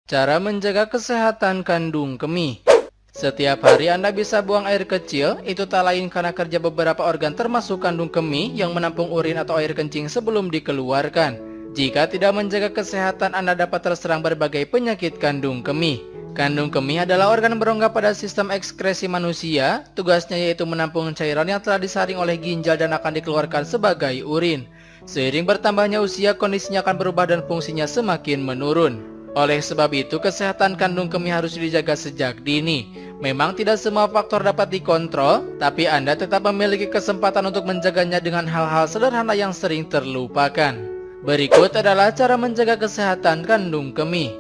Cara menjaga kesehatan kandung kemih. Setiap hari Anda bisa buang air kecil, itu tak lain karena kerja beberapa organ termasuk kandung kemih yang menampung urin atau air kencing sebelum dikeluarkan. Jika tidak menjaga kesehatan, Anda dapat terserang berbagai penyakit kandung kemih. Kandung kemih adalah organ berongga pada sistem ekskresi manusia. Tugasnya yaitu menampung cairan yang telah disaring oleh ginjal dan akan dikeluarkan sebagai urin. Seiring bertambahnya usia, kondisinya akan berubah dan fungsinya semakin menurun. Oleh sebab itu, kesehatan kandung kemih harus dijaga sejak dini. Memang tidak semua faktor dapat dikontrol, tapi Anda tetap memiliki kesempatan untuk menjaganya dengan hal-hal sederhana yang sering terlupakan. Berikut adalah cara menjaga kesehatan kandung kemih.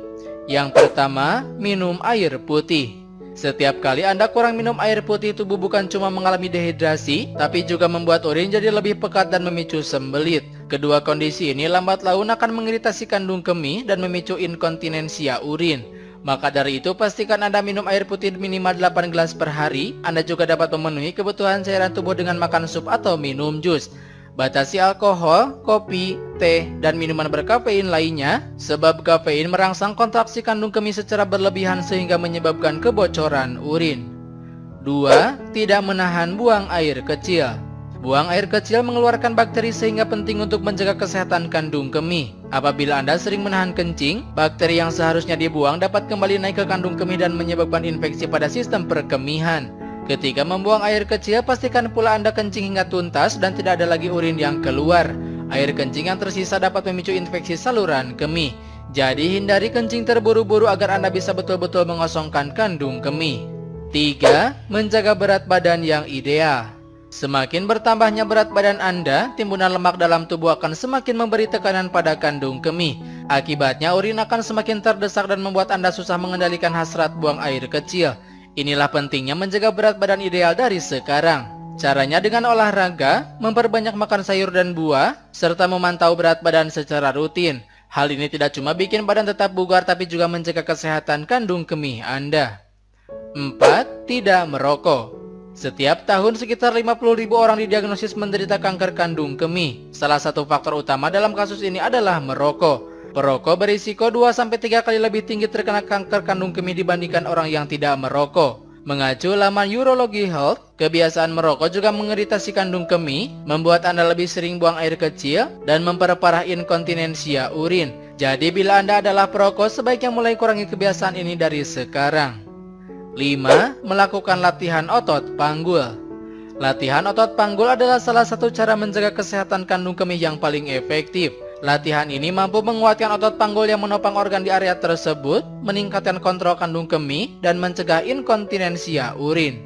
Yang pertama, minum air putih. Setiap kali Anda kurang minum air putih, tubuh bukan cuma mengalami dehidrasi, tapi juga membuat urin jadi lebih pekat dan memicu sembelit. Kedua kondisi ini lambat laun akan mengiritasi kandung kemih dan memicu inkontinensia urin. Maka dari itu, pastikan Anda minum air putih minimal 8 gelas per hari. Anda juga dapat memenuhi kebutuhan cairan tubuh dengan makan sup atau minum jus. Batasi alkohol, kopi, teh, dan minuman berkafein lainnya, sebab kafein merangsang kontraksi kandung kemih secara berlebihan sehingga menyebabkan kebocoran urin. 2. Tidak menahan buang air kecil. Buang air kecil mengeluarkan bakteri sehingga penting untuk menjaga kesehatan kandung kemih. Apabila Anda sering menahan kencing, bakteri yang seharusnya dibuang dapat kembali naik ke kandung kemih dan menyebabkan infeksi pada sistem perkemihan. Ketika membuang air kecil, pastikan pula Anda kencing hingga tuntas dan tidak ada lagi urin yang keluar. Air kencing yang tersisa dapat memicu infeksi saluran kemih. Jadi hindari kencing terburu-buru agar Anda bisa betul-betul mengosongkan kandung kemih. 3. Menjaga berat badan yang ideal. Semakin bertambahnya berat badan Anda, timbunan lemak dalam tubuh akan semakin memberi tekanan pada kandung kemih. Akibatnya urin akan semakin terdesak dan membuat Anda susah mengendalikan hasrat buang air kecil. Inilah pentingnya menjaga berat badan ideal dari sekarang. Caranya dengan olahraga, memperbanyak makan sayur dan buah, serta memantau berat badan secara rutin. Hal ini tidak cuma bikin badan tetap bugar, tapi juga menjaga kesehatan kandung kemih Anda. 4. Tidak merokok. Setiap tahun sekitar 50.000 orang didiagnosis menderita kanker kandung kemih. Salah satu faktor utama dalam kasus ini adalah merokok. Perokok berisiko 2-3 kali lebih tinggi terkena kanker kandung kemih dibandingkan orang yang tidak merokok. Mengacu laman Urology Health, kebiasaan merokok juga mengiritasi kandung kemih, membuat Anda lebih sering buang air kecil, dan memperparah inkontinensia urin. Jadi bila Anda adalah perokok, sebaiknya mulai kurangi kebiasaan ini dari sekarang. 5. Melakukan latihan otot panggul. Latihan otot panggul adalah salah satu cara menjaga kesehatan kandung kemih yang paling efektif. Latihan ini mampu menguatkan otot panggul yang menopang organ di area tersebut, meningkatkan kontrol kandung kemih, dan mencegah inkontinensia urin.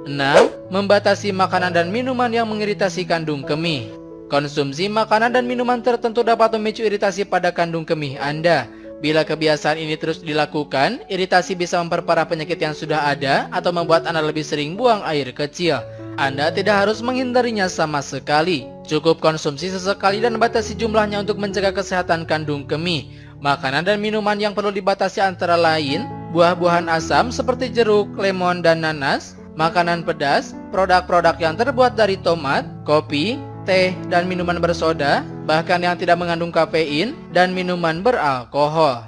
6. Membatasi makanan dan minuman yang mengiritasi kandung kemih. Konsumsi makanan dan minuman tertentu dapat memicu iritasi pada kandung kemih Anda. Bila kebiasaan ini terus dilakukan, iritasi bisa memperparah penyakit yang sudah ada atau membuat Anda lebih sering buang air kecil. Anda tidak harus menghindarinya sama sekali. Cukup konsumsi sesekali dan batasi jumlahnya untuk menjaga kesehatan kandung kemih. Makanan dan minuman yang perlu dibatasi antara lain, buah-buahan asam seperti jeruk, lemon, dan nanas, makanan pedas, produk-produk yang terbuat dari tomat, kopi, teh, dan minuman bersoda, bahkan yang tidak mengandung kafein, dan minuman beralkohol.